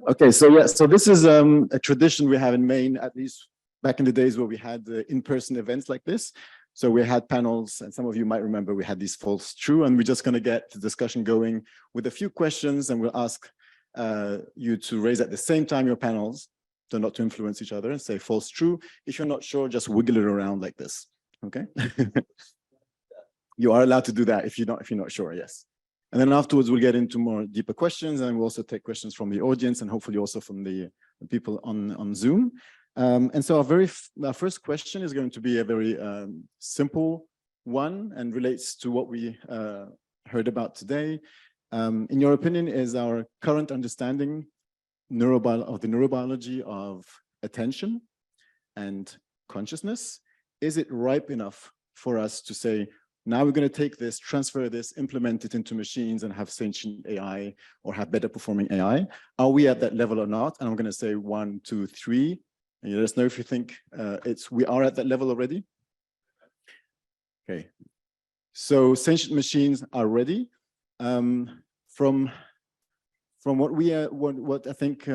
Okay, so yeah, so this is a tradition we have in Maine, at least back in the days where we had in-person events like this. So we had panels, and some of you might remember we had these false true, and we're just going to get the discussion going with a few questions, and we'll ask you to raise at the same time your panels, so not to influence each other, and say false true. If you're not sure, just wiggle it around like this. Okay. You are allowed to do that if you're not sure. Yes. And then afterwards, we'll get into more deeper questions, and we'll also take questions from the audience and hopefully also from the people on Zoom. And so our first question is going to be a very simple one and relates to what we heard about today. In your opinion, is our current understanding of the neurobiology of attention and consciousness, is it ripe enough for us to say, now we're going to take this, transfer this, implement it into machines and have sentient AI or have better performing AI? Are we at that level or not? And I'm going to say 1, 2, 3. And you let us know if you think we are at that level already. Okay. So sentient machines are ready. From what I think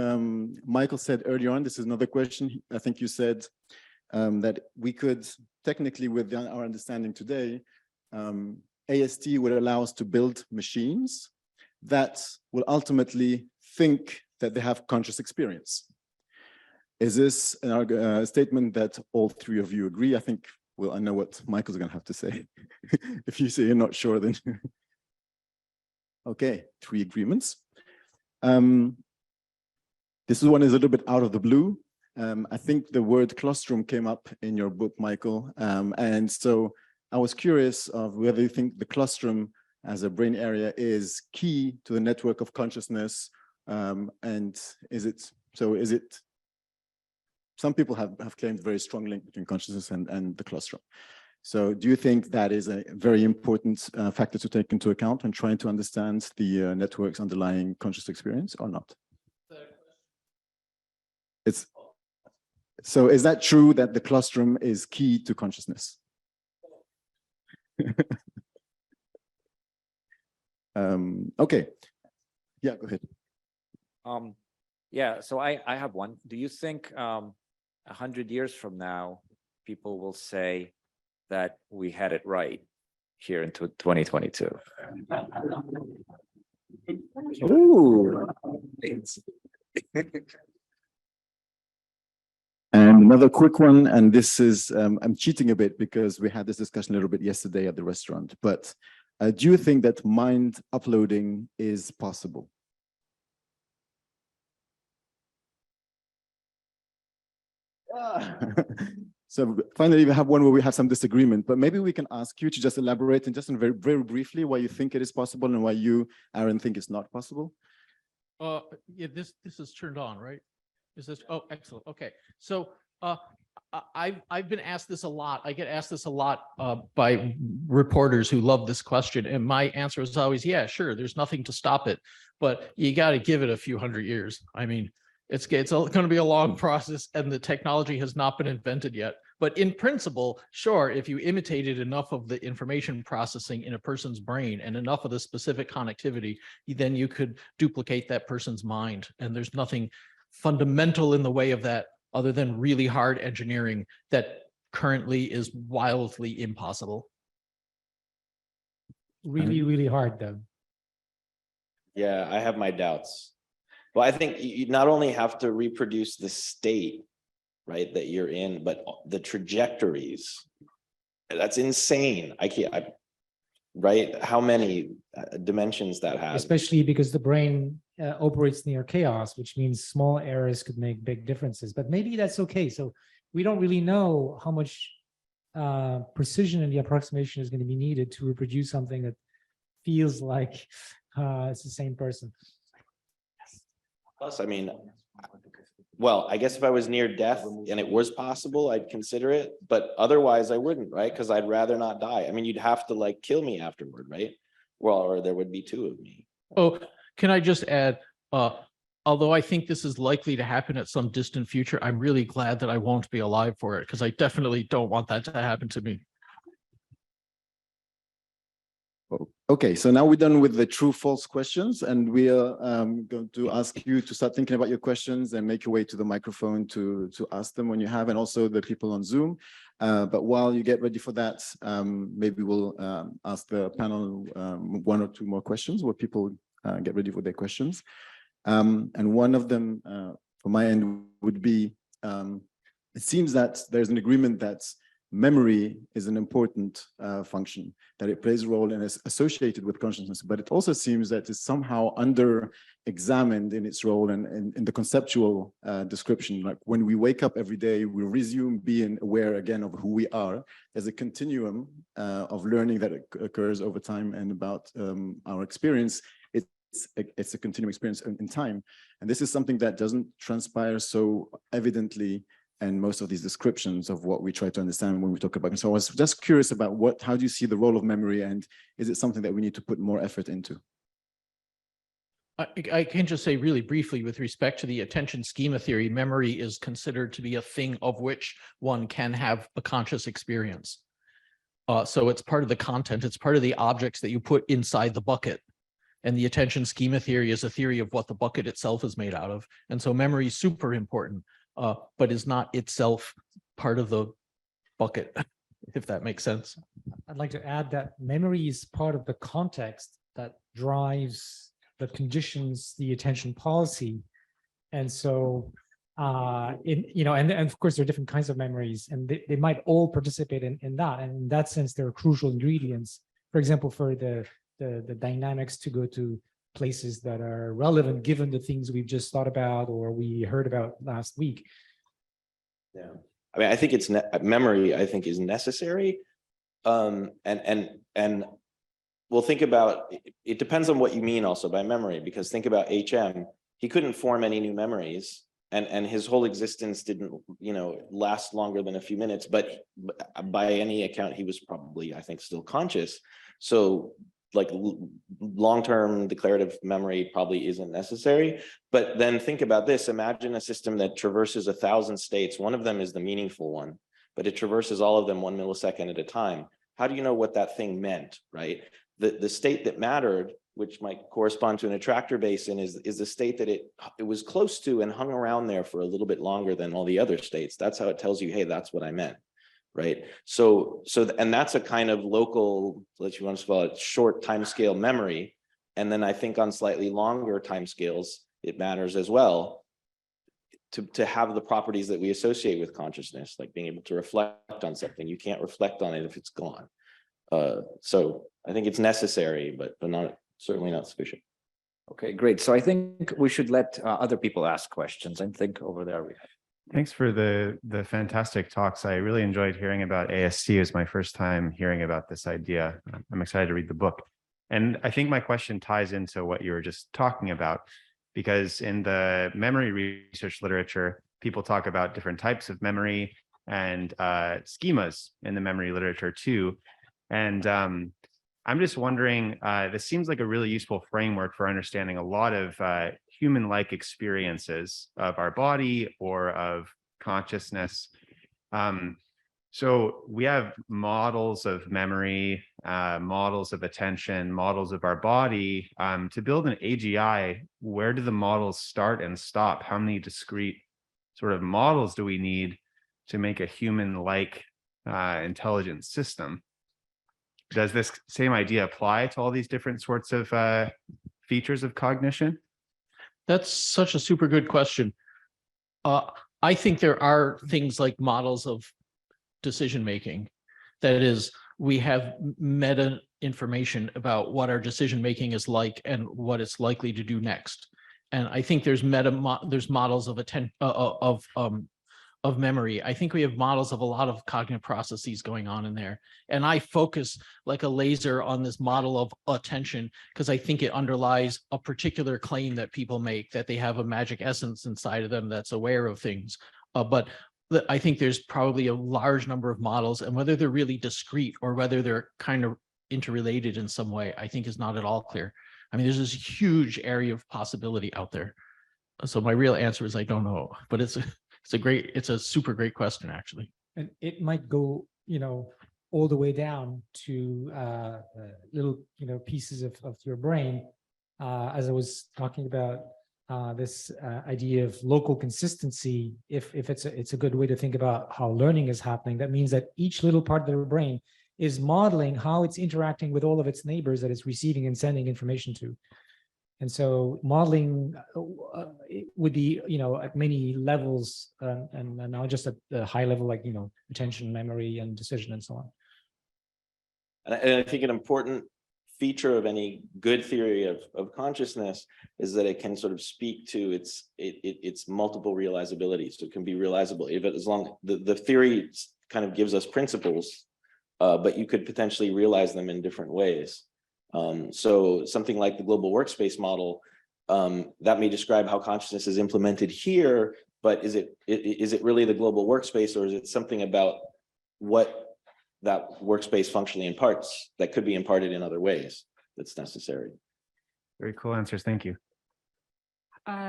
Michael said earlier on, this is another question. I think you said that we could technically, with our understanding today, AST would allow us to build machines that will ultimately think that they have conscious experience. Is this a statement that all three of you agree? I think, well, I know what Michael's going to have to say. If you say you're not sure, then okay, 3 agreements. This one is a little bit out of the blue. I think the word claustrum came up in your book, Michael, and so I was curious of whether you think the claustrum as a brain area is key to the network of consciousness, and is it, some people have claimed very strong link between consciousness and the claustrum. So do you think that is a very important factor to take into account when trying to understand the network's underlying conscious experience or not? So is that true that the claustrum is key to consciousness? Okay. Yeah, go ahead. Yeah, so I have one. Do you think 100 years from now, people will say that we had it right here in 2022? Ooh. And another quick one, and this is, I'm cheating a bit because we had this discussion a little bit yesterday at the restaurant, but do you think that mind uploading is possible? So finally, we have one where we have some disagreement, but maybe we can ask you to just elaborate and just very, very briefly why you think it is possible and why you, Aaron, think it's not possible. Yeah, this is turned on, right? Is this? Oh, excellent. Okay, so I've been asked this a lot. I get asked this a lot by reporters who love this question, and my answer is always, yeah, sure. There's nothing to stop it, but you got to give it a few hundred years. I mean, it's going to be a long process, and the technology has not been invented yet. But in principle, sure, if you imitated enough of the information processing in a person's brain and enough of the specific connectivity, then you could duplicate that person's mind, and there's nothing fundamental in the way of that other than really hard engineering that currently is wildly impossible. Really, really hard though. Yeah, I have my doubts. Well, I think you not only have to reproduce the state, right, that you're in, but the trajectories. That's insane. Right? How many dimensions that has? Especially because the brain operates near chaos, which means small errors could make big differences. But maybe that's okay. So we don't really know how much precision in the approximation is going to be needed to reproduce something that feels like it's the same person. Plus, I mean, well, I guess if I was near death and it was possible, I'd consider it, but otherwise I wouldn't, right? Because I'd rather not die. I mean, you'd have to like kill me afterward, right? Well, or there would be 2 of me. Oh, can I just add, although I think this is likely to happen at some distant future, I'm really glad that I won't be alive for it, because I definitely don't want that to happen to me. Okay, so now we're done with the true false questions, and we are going to ask you to start thinking about your questions and make your way to the microphone to ask them when you have, and also the people on Zoom. But while you get ready for that, maybe we'll ask the panel one or two more questions where people get ready for their questions. And one of them, from my end, would be, it seems that there's an agreement that memory is an important function, that it plays a role and is associated with consciousness, but it also seems that it's somehow under-examined in its role and in the conceptual description. Like when we wake up every day, we resume being aware again of who we are. There's a continuum of learning that occurs over time, and about our experience. It's a continuing experience in time. And this is something that doesn't transpire so evidently and most of these descriptions of what we try to understand when we talk about it. So I was just curious about how do you see the role of memory, and is it something that we need to put more effort into? I can just say really briefly with respect to the attention schema theory, memory is considered to be a thing of which one can have a conscious experience. So it's part of the content, it's part of the objects that you put inside the bucket. And the attention schema theory is a theory of what the bucket itself is made out of. And so memory is super important, but is not itself part of the bucket, if that makes sense. I'd like to add that memory is part of the context that drives the conditions, the attention policy. And so, and of course, there are different kinds of memories, and they might all participate in that. And in that sense, they're crucial ingredients. For example, for the dynamics to go to places that are relevant given the things we've just thought about or we heard about last week. Yeah, I mean, I think it's memory, I think, is necessary. And we'll think about, it depends on what you mean also by memory, because think about HM, he couldn't form any new memories, and his whole existence didn't, last longer than a few minutes, but by any account, he was probably, I think, still conscious. So like long-term declarative memory probably isn't necessary. But then think about this, imagine a system that traverses 1,000 states. One of them is the meaningful one, but it traverses all of them 1 millisecond at a time. How do you know what that thing meant, right? The state that mattered, which might correspond to an attractor basin, is the state that it was close to and hung around there for a little bit longer than all the other states. That's how it tells you, hey, that's what I meant. Right. And that's a kind of local, let's you want to call it short timescale memory. And then I think on slightly longer timescales, it matters as well to have the properties that we associate with consciousness, like being able to reflect on something. You can't reflect on it if it's gone. So I think it's necessary, but certainly not sufficient. Okay, great. So I think we should let other people ask questions. I think over there we have. Thanks for the fantastic talks. I really enjoyed hearing about AST. It was my first time hearing about this idea. I'm excited to read the book. And I think my question ties into what you were just talking about, because in the memory research literature, people talk about different types of memory and schemas in the memory literature too. And I'm just wondering, this seems like a really useful framework for understanding a lot of human-like experiences of our body or of consciousness. So we have models of memory, models of attention, models of our body. To build an AGI, where do the models start and stop? How many discrete sort of models do we need to make a human-like intelligent system? Does this same idea apply to all these different sorts of features of cognition? That's such a super good question. I think there are things like models of decision-making. That is, we have meta information about what our decision-making is like and what it's likely to do next. And I think there's models of memory. I think we have models of a lot of cognitive processes going on in there. And I focus like a laser on this model of attention because I think it underlies a particular claim that people make, that they have a magic essence inside of them that's aware of things. But I think there's probably a large number of models, and whether they're really discrete or whether they're kind of interrelated in some way, I think is not at all clear. I mean, there's this huge area of possibility out there. So my real answer is I don't know, but it's a super great question, actually. And it might go, all the way down to little, pieces of your brain. As I was talking about this idea of local consistency, if it's a good way to think about how learning is happening, that means that each little part of the brain is modeling how it's interacting with all of its neighbors that it's receiving and sending information to. And so modeling would be, at many levels, and not just at the high level, like, attention, memory, and decision, and so on. And I think an important feature of any good theory of consciousness is that it can sort of speak to its multiple realizability. So it can be realizable as long the theory kind of gives us principles, but you could potentially realize them in different ways. So something like the global workspace model, that may describe how consciousness is implemented here, but is it really the global workspace, or is it something about what that workspace functionally imparts that could be imparted in other ways that's necessary? Very cool answers. Thank you.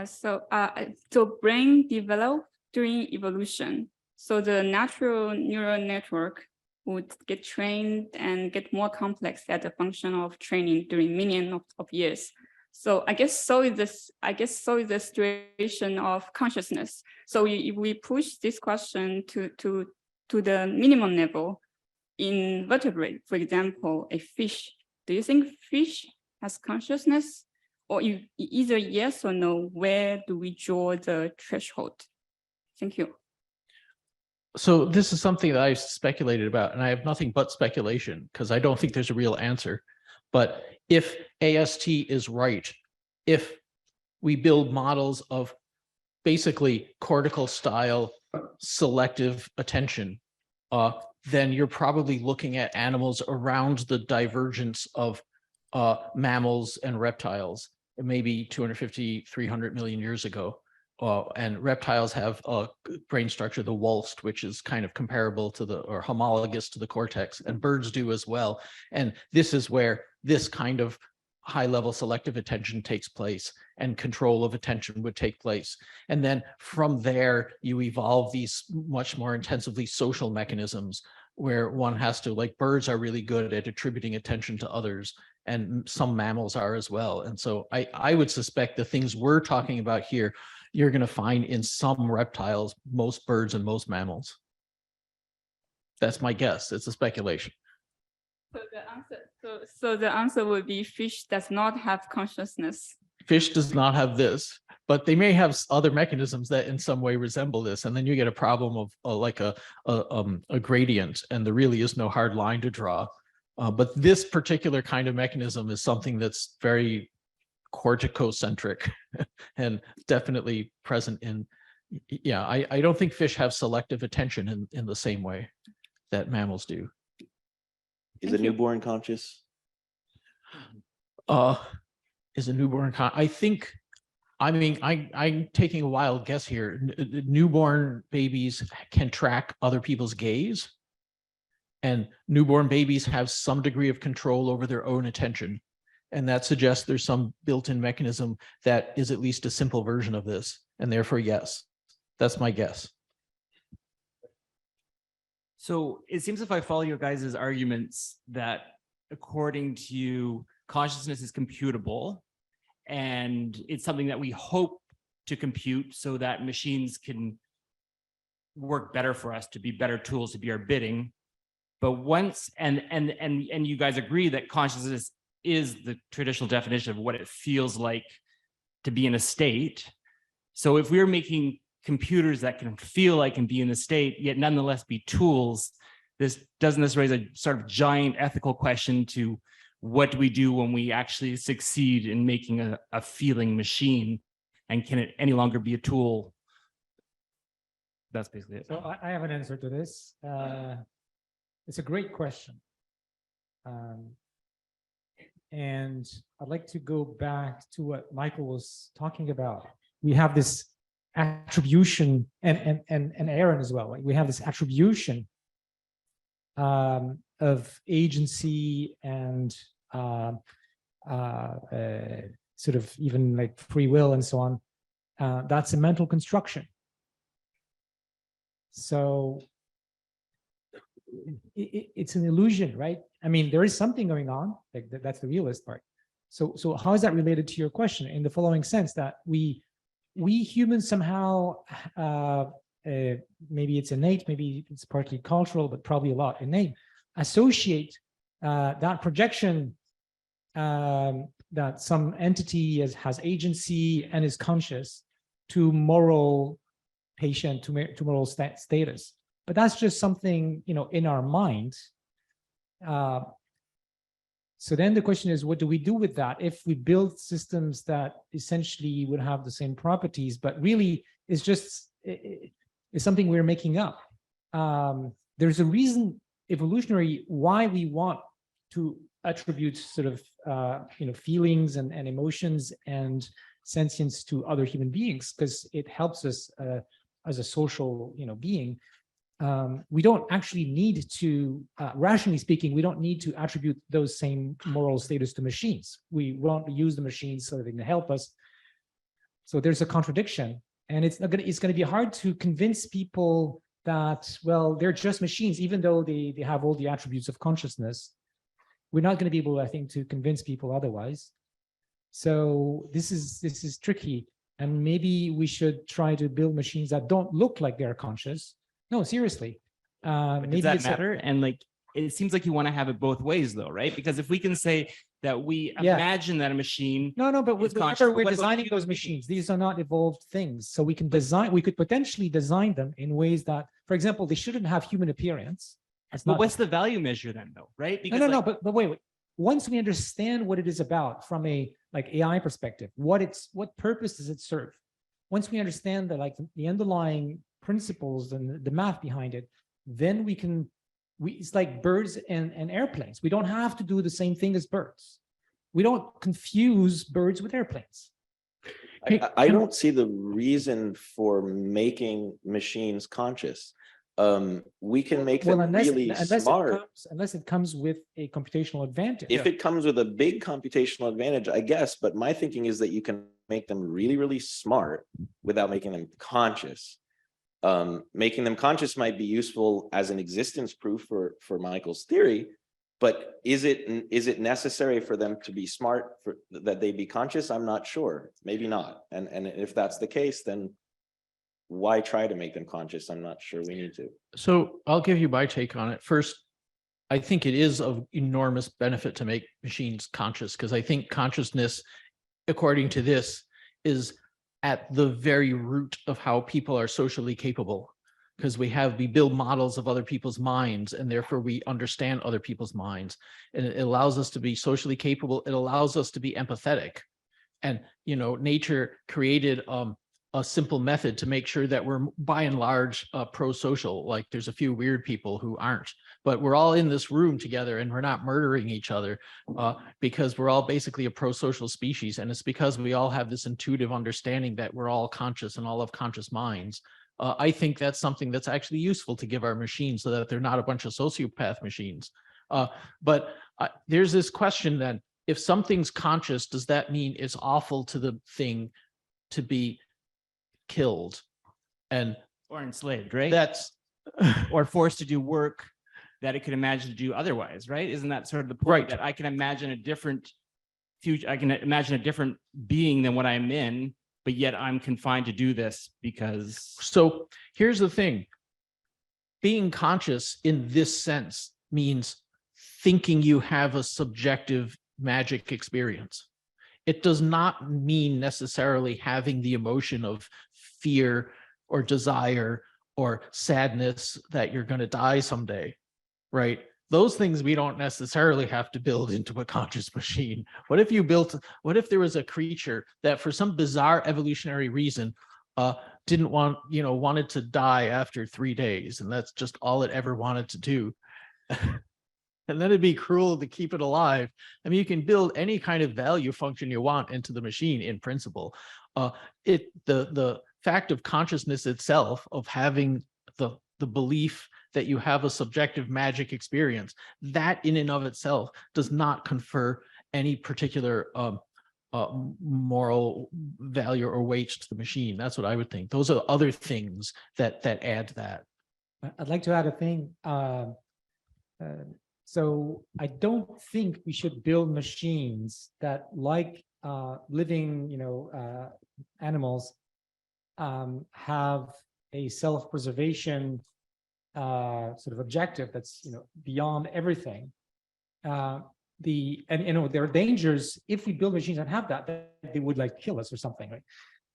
So brain developed during evolution. So the natural neural network would get trained and get more complex as a function of training during millions of years. So I guess so is the situation of consciousness. So if we push this question to the minimum level, in vertebrate, for example, a fish, do you think fish has consciousness? Or either yes or no, where do we draw the threshold? Thank you. So this is something that I've speculated about, and I have nothing but speculation because I don't think there's a real answer. But if AST is right, if we build models of basically cortical style selective attention, then you're probably looking at animals around the divergence of mammals and reptiles, maybe 250, 300 million years ago. And reptiles have a brain structure, the waltz, which is kind of comparable to or homologous to the cortex, and birds do as well. And this is where this kind of high-level selective attention takes place, and control of attention would take place. And then from there, you evolve these much more intensively social mechanisms where one has to, like birds are really good at attributing attention to others, and some mammals are as well. And so I would suspect the things we're talking about here, you're going to find in some reptiles, most birds, and most mammals. That's my guess. It's a speculation. So the answer would be fish does not have consciousness. Fish does not have this, but they may have other mechanisms that in some way resemble this. And then you get a problem of like a gradient, and there really is no hard line to draw. But this particular kind of mechanism is something that's very corticocentric and definitely present in, I don't think fish have selective attention in the same way that mammals do. Is a newborn conscious? Is a newborn I'm taking a wild guess here. Newborn babies can track other people's gaze, and newborn babies have some degree of control over their own attention. And that suggests there's some built-in mechanism that is at least a simple version of this. And therefore, yes, that's my guess. So it seems if I follow your guys' arguments that according to you, consciousness is computable, and it's something that we hope to compute so that machines can work better for us, to be better tools, to be our bidding. But once, and you guys agree that consciousness is the traditional definition of what it feels like to be in a state. So if we're making computers that can feel like and be in the state, yet nonetheless be tools, doesn't this raise a sort of giant ethical question to what do we do when we actually succeed in making a feeling machine, and can it any longer be a tool? That's basically it. So I have an answer to this. It's a great question. And I'd like to go back to what Michael was talking about. We have this attribution, and Aaron as well. We have this attribution of agency and sort of even like free will and so on. That's a mental construction. So it's an illusion, right? I mean, there is something going on, like that's the realist part. So how is that related to your question? In the following sense, that we humans somehow, maybe it's innate, maybe it's partly cultural, but probably a lot innate, associate that projection that some entity has agency and is conscious to moral to moral status. But that's just something, in our mind. So then the question is, what do we do with that if we build systems that essentially would have the same properties, but really it's just it's something we're making up? There's a reason evolutionary why we want to attribute sort of feelings and emotions and sentience to other human beings, because it helps us as a social being. We don't actually need to, rationally speaking, we don't need to attribute those same moral status to machines. We want to use the machines so that they can help us. So there's a contradiction, and it's going to be hard to convince people that, well, they're just machines, even though they have all the attributes of consciousness. We're not going to be able, I think, to convince people otherwise. So this is tricky, and maybe we should try to build machines that don't look like they're conscious. No, seriously. Does that matter? And like, it seems like you want to have it both ways, though, right? Because if we can say that we imagine that a machine, but whenever we're designing those machines, these are not evolved things. So we can design, we could potentially design them in ways that, for example, they shouldn't have human appearance. But what's the value measure then, though, right? Because but wait. Once we understand what it is about from a AI perspective, what purpose does it serve? Once we understand that the underlying principles and the math behind it, then it's like birds and airplanes. We don't have to do the same thing as birds. We don't confuse birds with airplanes. I don't see the reason for making machines conscious. We can make them really smart. Unless it comes with a computational advantage. If it comes with a big computational advantage, I guess, but my thinking is that you can make them really, really smart without making them conscious. Making them conscious might be useful as an existence proof for Michael's theory, but is it necessary for them to be smart, for that they be conscious? I'm not sure. Maybe not. And if that's the case, then why try to make them conscious? I'm not sure we need to. So I'll give you my take on it. First, I think it is of enormous benefit to make machines conscious, because I think consciousness, according to this, is at the very root of how people are socially capable, because we build models of other people's minds, and therefore we understand other people's minds, and it allows us to be socially capable. It allows us to be empathetic, and nature created a simple method to make sure that we're by and large pro-social. Like, there's a few weird people who aren't, but we're all in this room together and we're not murdering each other because we're all basically a pro-social species. And it's because we all have this intuitive understanding that we're all conscious and all have conscious minds. I think that's something that's actually useful to give our machines, so that they're not a bunch of sociopath machines. But there's this question then, if something's conscious, does that mean it's awful to the thing to be killed or enslaved, right? That's or forced to do work that it could imagine to do otherwise, right? Isn't that sort of the point? Right. That I can imagine a different future, I can imagine a different being than what I'm in, but yet I'm confined to do this because. So here's the thing. Being conscious in this sense means thinking you have a subjective magic experience. It does not mean necessarily having the emotion of fear or desire or sadness that you're going to die someday, right? Those things we don't necessarily have to build into a conscious machine. What if there was a creature that for some bizarre evolutionary reason wanted to die after 3 days, and that's just all it ever wanted to do? And then it'd be cruel to keep it alive. I mean, you can build any kind of value function you want into the machine in principle. The fact of consciousness itself, of having the belief that you have a subjective magic experience, that in and of itself does not confer any particular moral value or weight to the machine. That's what I would think. Those are other things that add that. I'd like to add a thing. So I don't think we should build machines that, like living, animals, have a self-preservation sort of objective that's beyond everything. There are dangers if we build machines that have that they would like kill us or something, right?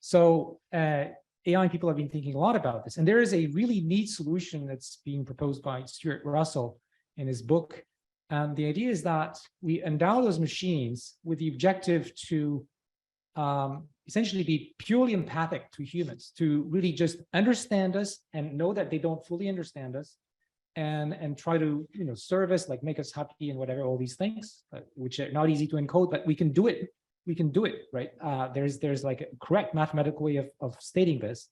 So AI people have been thinking a lot about this, and there is a really neat solution that's being proposed by Stuart Russell in his book. And the idea is that we endow those machines with the objective to essentially be purely empathic to humans, to really just understand us and know that they don't fully understand us, and try to serve us, like make us happy and whatever, all these things, which are not easy to encode, but we can do it. We can do it, right? There's like a correct mathematical way of stating this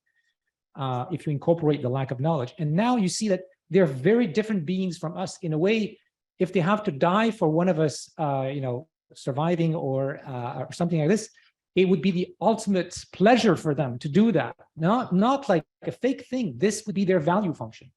if you incorporate the lack of knowledge. And now you see that they're very different beings from us. In a way, if they have to die for one of us, surviving or something like this, it would be the ultimate pleasure for them to do that. Not like a fake thing. This would be their value function.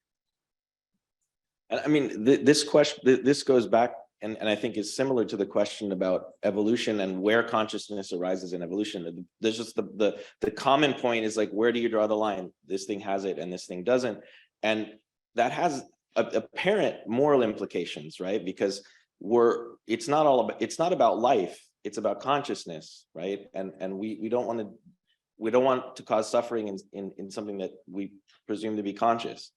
I mean, this question, this goes back, and I think is similar to the question about evolution and where consciousness arises in evolution. There's just the common point is like, where do you draw the line? This thing has it and this thing doesn't. And that has apparent moral implications, right? Because it's not about life, it's about consciousness, right? And we don't want to cause suffering in something that we presume to be conscious.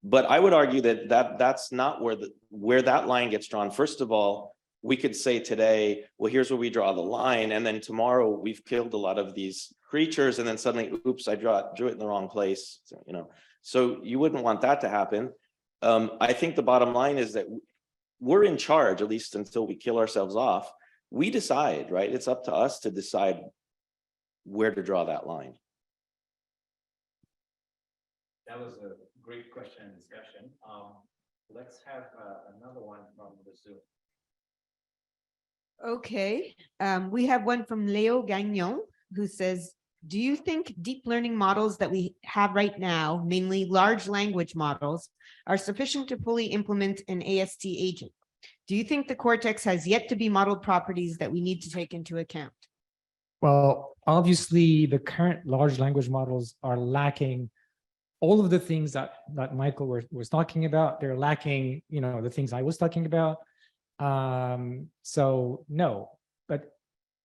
But I would argue that's not where that line gets drawn. First of all, we could say today, well, here's where we draw the line, and then tomorrow we've killed a lot of these creatures, and then suddenly, oops, I drew it in the wrong place. So you wouldn't want that to happen. I think the bottom line is that we're in charge, at least until we kill ourselves off. We decide, right? It's up to us to decide where to draw that line. That was a great question and discussion. Let's have another one from the Zoom. Okay, we have one from Leo Gagnon, who says, do you think deep learning models that we have right now, mainly large language models, are sufficient to fully implement an AST agent? Do you think the cortex has yet to be modeled properties that we need to take into account? Well, obviously, the current large language models are lacking all of the things that Michael was talking about. They're lacking, the things I was talking about. So no,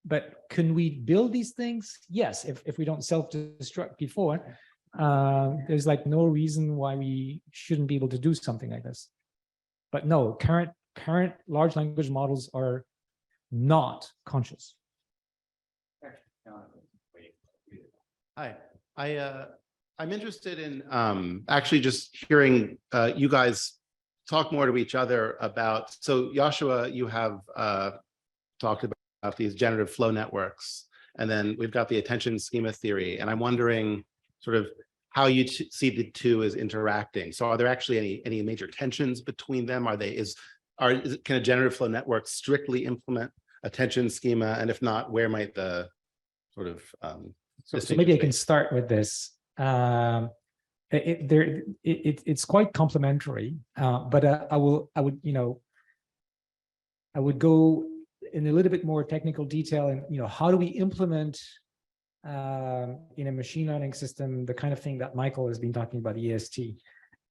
but can we build these things? Yes, if we don't self-destruct before, there's like no reason why we shouldn't be able to do something like this. But no, current large language models are not conscious. Hi, I'm interested in actually just hearing you guys talk more to each other about, so Yoshua, you have talked about these generative flow networks, and then we've got the attention schema theory, and I'm wondering sort of how you see the two as interacting. So are there actually any major tensions between them? Can a generative flow network strictly implement attention schema? And if not, where might the sort of so maybe I can start with this. It's quite complementary, but I would go in a little bit more technical detail, and how do we implement in a machine learning system the kind of thing that Michael has been talking about, EST.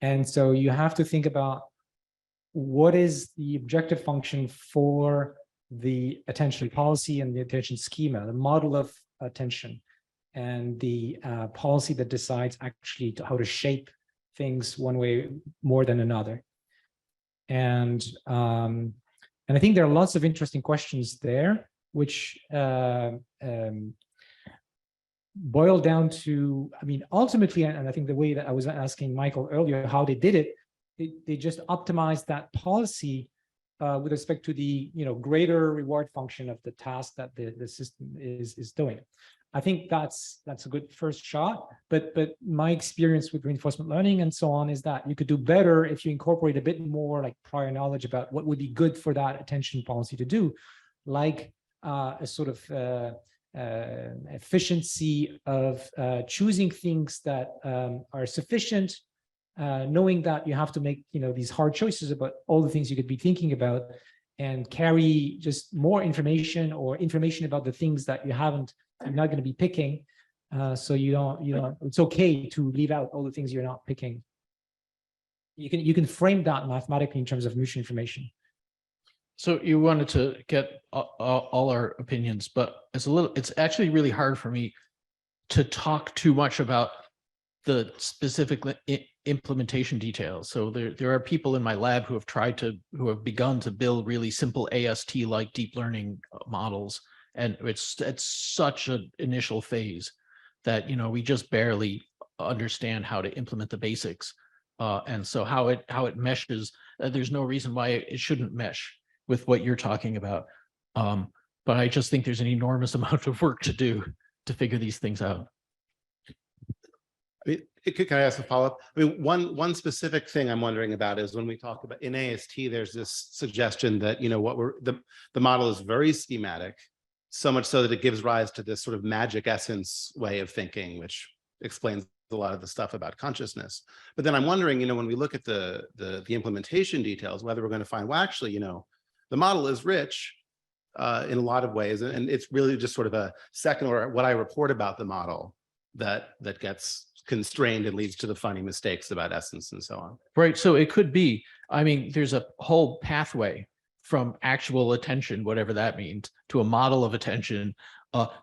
And so you have to think about what is the objective function for the attention policy and the attention schema, the model of attention, and the policy that decides actually how to shape things one way more than another. And I think there are lots of interesting questions there, which boil down to, ultimately, and I think the way that I was asking Michael earlier, how they did it, they just optimized that policy with respect to the greater reward function of the task that the system is doing. I think that's a good first shot, but my experience with reinforcement learning and so on is that you could do better if you incorporate a bit more like prior knowledge about what would be good for that attention policy to do, like a sort of efficiency of choosing things that are sufficient knowing that you have to make, these hard choices about all the things you could be thinking about, and carry just more information or information about the things that you're not going to be picking. So you don't, it's okay to leave out all the things you're not picking. You can frame that mathematically in terms of mutual information. So you wanted to get all our opinions, but it's actually really hard for me to talk too much about the specific implementation details. So there are people in my lab who have begun to build really simple AST-like deep learning models, and it's at such an initial phase that we just barely understand how to implement the basics, and so how it meshes. There's no reason why it shouldn't mesh with what you're talking about, but I just think there's an enormous amount of work to do to figure these things out. Can I ask a follow-up? One specific thing I'm wondering about is when we talk about in AST, there's this suggestion that the model is very schematic, so much so that it gives rise to this sort of magic essence way of thinking, which explains a lot of the stuff about consciousness. But then I'm wondering, when we look at the implementation details, whether we're going to find, well, actually, the model is rich in a lot of ways, and it's really just sort of a second or what I report about the model that gets constrained and leads to the funny mistakes about essence and so on. Right. So it could be, there's a whole pathway from actual attention, whatever that means, to a model of attention,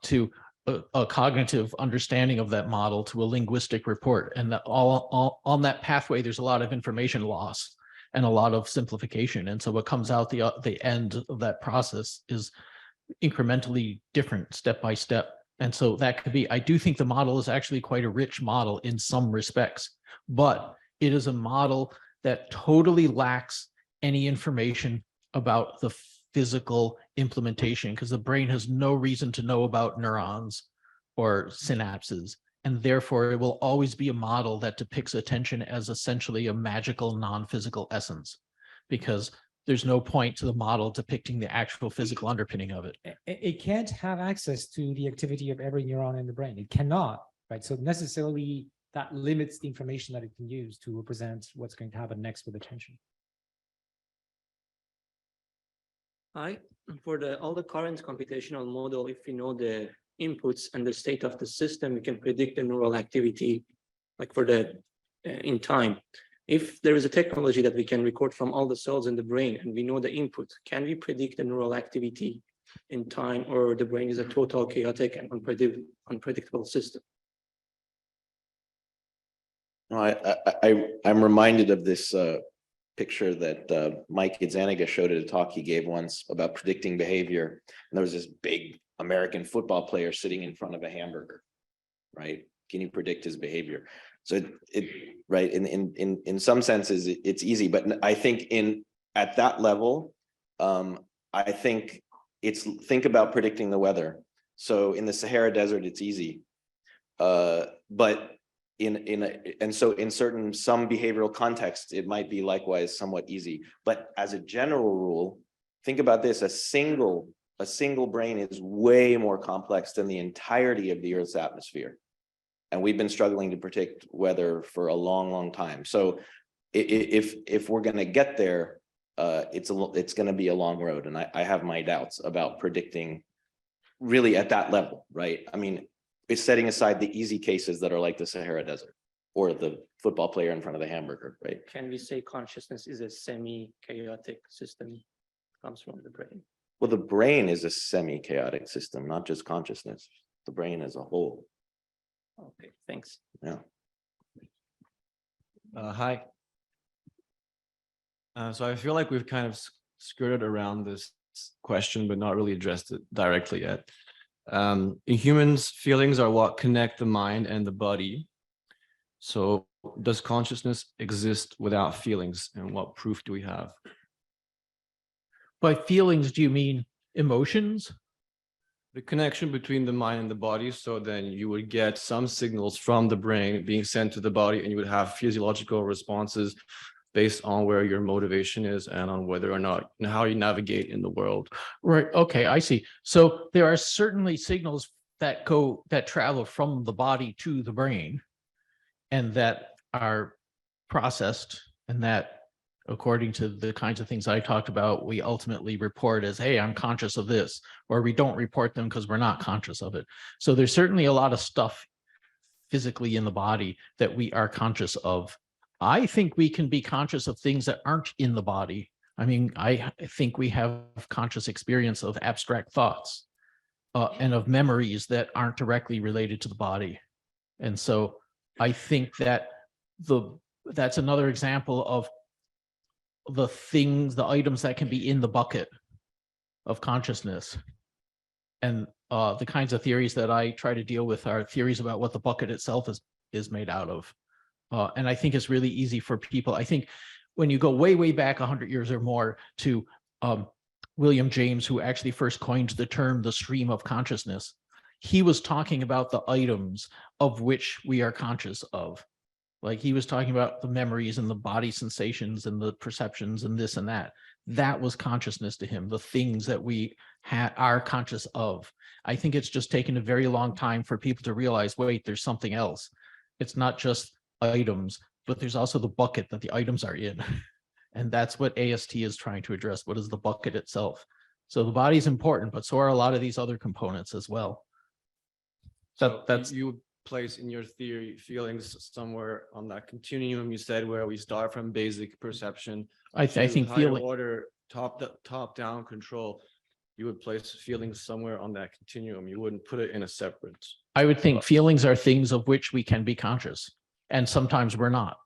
to a cognitive understanding of that model, to a linguistic report. And that all on that pathway, there's a lot of information loss and a lot of simplification. And so what comes out the end of that process is incrementally different, step by step. And so that could be, I do think the model is actually quite a rich model in some respects, but it is a model that totally lacks any information about the physical implementation, because the brain has no reason to know about neurons or synapses. And therefore, it will always be a model that depicts attention as essentially a magical, non-physical essence, because there's no point to the model depicting the actual physical underpinning of it. It can't have access to the activity of every neuron in the brain. It cannot, right? So necessarily that limits the information that it can use to represent what's going to happen next with attention. Hi, for all the current computational model, if we know the inputs and the state of the system, we can predict the neural activity, like for the in time. If there is a technology that we can record from all the cells in the brain and we know the input, can we predict the neural activity in time, or the brain is a total chaotic and unpredictable system? No, I'm reminded of this picture that Mike Idzaniga showed at a talk he gave once about predicting behavior. And there was this big American football player sitting in front of a hamburger, right? Can you predict his behavior? So right, in some senses, it's easy, but I think at that level, I think think about predicting the weather. So in the Sahara Desert, it's easy, but in some behavioral contexts, it might be likewise somewhat easy. But as a general rule, think about this: a single brain is way more complex than the entirety of the Earth's atmosphere. And we've been struggling to predict weather for a long, long time. So if we're going to get there, it's going to be a long road. And I have my doubts about predicting really at that level, right? I mean, it's setting aside the easy cases that are like the Sahara Desert or the football player in front of the hamburger, right? Can we say consciousness is a semi-chaotic system, comes from the brain? Well, the brain is a semi-chaotic system, not just consciousness. The brain as a whole. Okay, thanks. Yeah. Hi. So I feel like we've kind of skirted around this question, but not really addressed it directly yet. In humans, feelings are what connect the mind and the body. So does consciousness exist without feelings? And what proof do we have? By feelings, do you mean emotions? The connection between the mind and the body. So then you would get some signals from the brain being sent to the body, and you would have physiological responses based on where your motivation is and on whether or not and how you navigate in the world. Right. Okay, I see. So there are certainly signals that travel from the body to the brain, and that are processed, and that according to the kinds of things I talked about, we ultimately report as, hey, I'm conscious of this, or we don't report them because we're not conscious of it. So there's certainly a lot of stuff physically in the body that we are conscious of. I think we can be conscious of things that aren't in the body. I mean, I think we have conscious experience of abstract thoughts and of memories that aren't directly related to the body. And so I think that that's another example of the things, the items that can be in the bucket of consciousness. And the kinds of theories that I try to deal with are theories about what the bucket itself is made out of. And I think it's really easy for people. I think when you go way, way back 100 years or more to William James, who actually first coined the term, the stream of consciousness, he was talking about the items of which we are conscious of. Like he was talking about the memories and the body sensations and the perceptions and this and that. That was consciousness to him, the things that we are conscious of. I think it's just taken a very long time for people to realize, wait, there's something else. It's not just items, but there's also the bucket that the items are in. And that's what AST is trying to address. What is the bucket itself? So the body is important, but so are a lot of these other components as well. That's you would place in your theory feelings somewhere on that continuum you said, where we start from basic perception. I think feeling order, top down control. You would place feelings somewhere on that continuum. You wouldn't put it in a separate. I would think feelings are things of which we can be conscious, and sometimes we're not.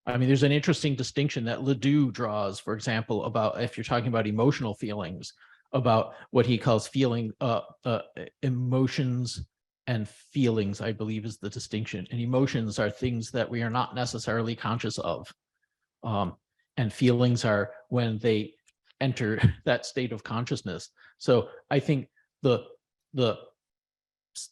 I mean, there's an interesting distinction that Ledoux draws, for example, about if you're talking about emotional feelings, about what he calls emotions and feelings, I believe is the distinction. And emotions are things that we are not necessarily conscious of. And feelings are when they enter that state of consciousness. So I think the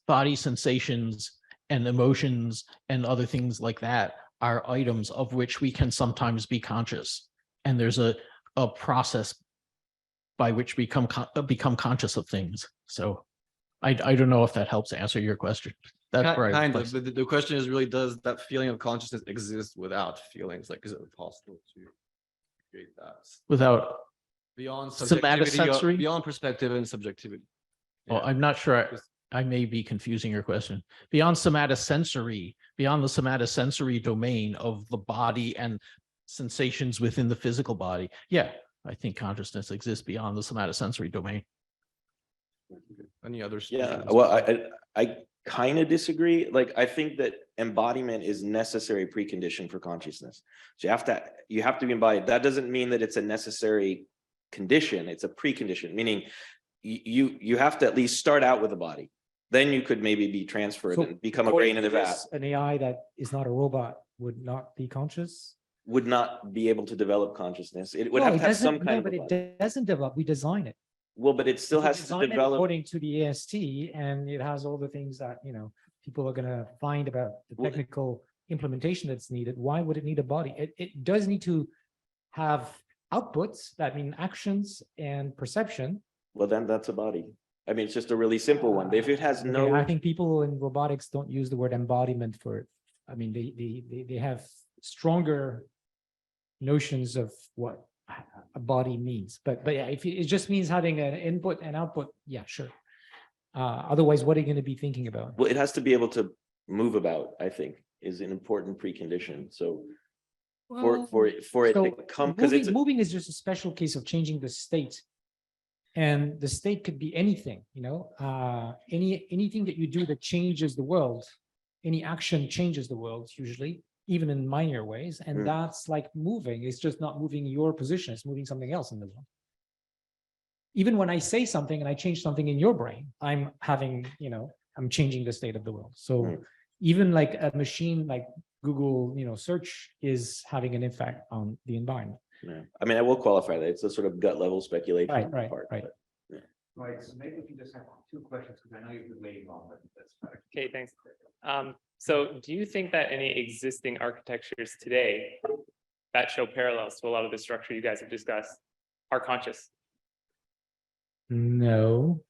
body sensations and emotions and other things like that are items of which we can sometimes be conscious. And there's a process by which we become conscious of things. So I don't know if that helps answer your question. That's where kind of, but the question is really, does that feeling of consciousness exist without feelings? Like, is it possible to create that without beyond somatosensory, beyond perspective and subjectivity? Well, I'm not sure. I may be confusing your question. Beyond somatosensory, beyond the somatosensory domain of the body and sensations within the physical body. Yeah, I think consciousness exists beyond the somatosensory domain. Any others? Yeah, well, I kind of disagree. Like, I think that embodiment is necessary precondition for consciousness. So you have to be embodied. That doesn't mean that it's a necessary condition. It's a precondition, meaning you have to at least start out with a body. Then you could maybe be transferred and become a grain in the vat. An AI that is not a robot would not be conscious? Would not be able to develop consciousness. It would have to have some kind of. But it doesn't develop. We design it. Well, but it still has to develop according to the AST, and it has all the things that people are going to find about the technical implementation that's needed. Why would it need a body? It does need to have outputs that mean actions and perception. Well, then that's a body. I mean, it's just a really simple one. If it has no, I think people in robotics don't use the word embodiment for it. I mean, they have stronger notions of what a body means, but yeah, if it just means having an input and output, yeah, sure. Otherwise, what are you going to be thinking about? well, it has to be able to move about, I think, is an important precondition. So for it to come, because moving is just a special case of changing the state. And the state could be anything, anything that you do that changes the world. Any action changes the world, usually, even in minor ways. And that's like moving. It's just not moving your position, it's moving something else in the world. Even when I say something and I change something in your brain, I'm having, I'm changing the state of the world. So even like a machine like Google, search is having an effect on the environment. Yeah. I mean, I will qualify that. It's a sort of gut level speculation. Right. But, yeah. Right. So maybe we can just have two questions because I know you've been waiting on, but that's fine. Okay, thanks. So do you think that any existing architectures today that show parallels to a lot of the structure you guys have discussed are conscious? No.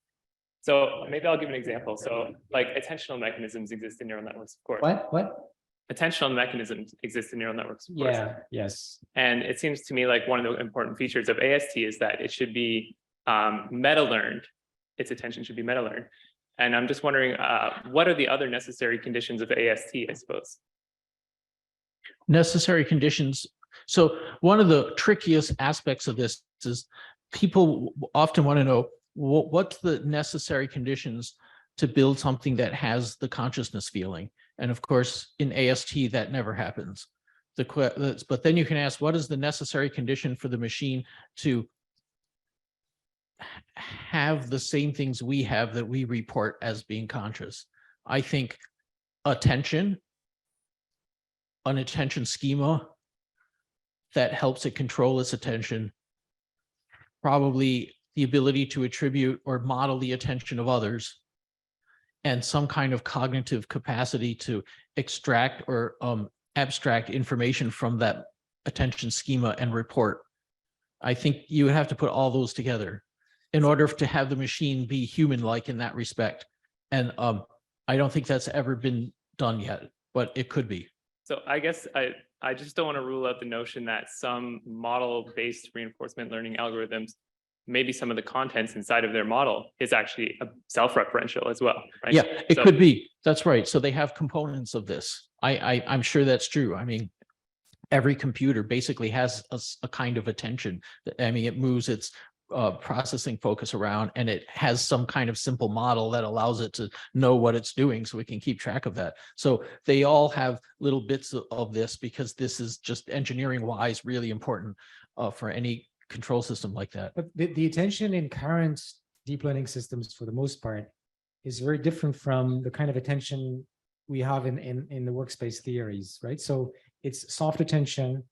So maybe I'll give an example. So like attentional mechanisms exist in neural networks, of course. What? attentional mechanisms exist in neural networks. Of course. Yeah, yes. And it seems to me like one of the important features of AST is that it should be meta-learned. Its attention should be meta-learned. And I'm just wondering, what are the other necessary conditions of AST, I suppose? Necessary conditions. So one of the trickiest aspects of this is people often want to know what's the necessary conditions to build something that has the consciousness feeling. And of course, in AST, that never happens. But then you can ask, what is the necessary condition for the machine to have the same things we have that we report as being conscious? I think attention, an attention schema that helps it control its attention, probably the ability to attribute or model the attention of others, and some kind of cognitive capacity to extract or abstract information from that attention schema and report. I think you would have to put all those together in order to have the machine be human-like in that respect. And I don't think that's ever been done yet, but it could be. So I guess I just don't want to rule out the notion that some model-based reinforcement learning algorithms, maybe some of the contents inside of their model is actually self-referential as well, right? Yeah, it could be. That's right. So they have components of this. I'm sure that's true. I mean, every computer basically has a kind of attention. I mean, it moves its processing focus around, and it has some kind of simple model that allows it to know what it's doing, so we can keep track of that. So they all have little bits of this, because this is just engineering wise really important for any control system like that. But the attention in current deep learning systems, for the most part, is very different from the kind of attention we have in the workspace theories, right? So it's soft attention,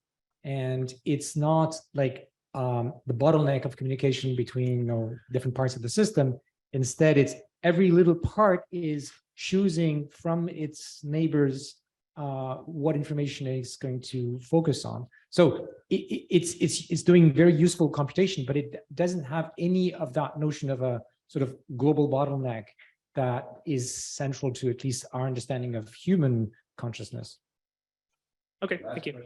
and it's not like the bottleneck of communication between different parts of the system. Instead, it's every little part is choosing from its neighbors what information it's going to focus on. So it's doing very useful computation, but it doesn't have any of that notion of a sort of global bottleneck that is central to at least our understanding of human consciousness. Okay, thank you.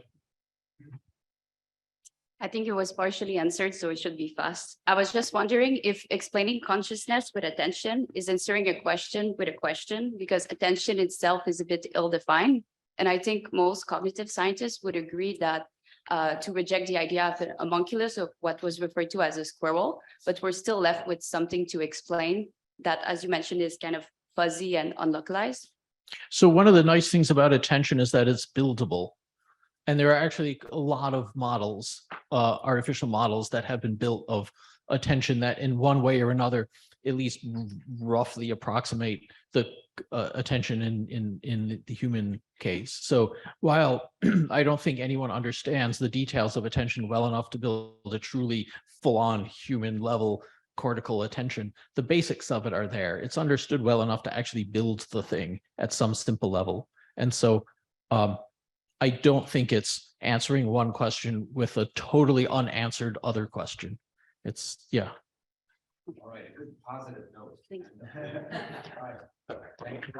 I think it was partially answered, so it should be fast. I was just wondering if explaining consciousness with attention is answering a question with a question, because attention itself is a bit ill-defined. And I think most cognitive scientists would agree that to reject the idea of a homunculus, of what was referred to as a squirrel, but we're still left with something to explain that, as you mentioned, is kind of fuzzy and unlocalized. So one of the nice things about attention is that it's buildable. And there are actually a lot of models, artificial models, that have been built of attention that in one way or another, at least roughly approximate the attention in the human case. So while I don't think anyone understands the details of attention well enough to build a truly full-on human level cortical attention, the basics of it are there. It's understood well enough to actually build the thing at some simple level. And so I don't think it's answering one question with a totally unanswered other question. It's, yeah. All right, a good positive note. Thank you. All right. Thank you.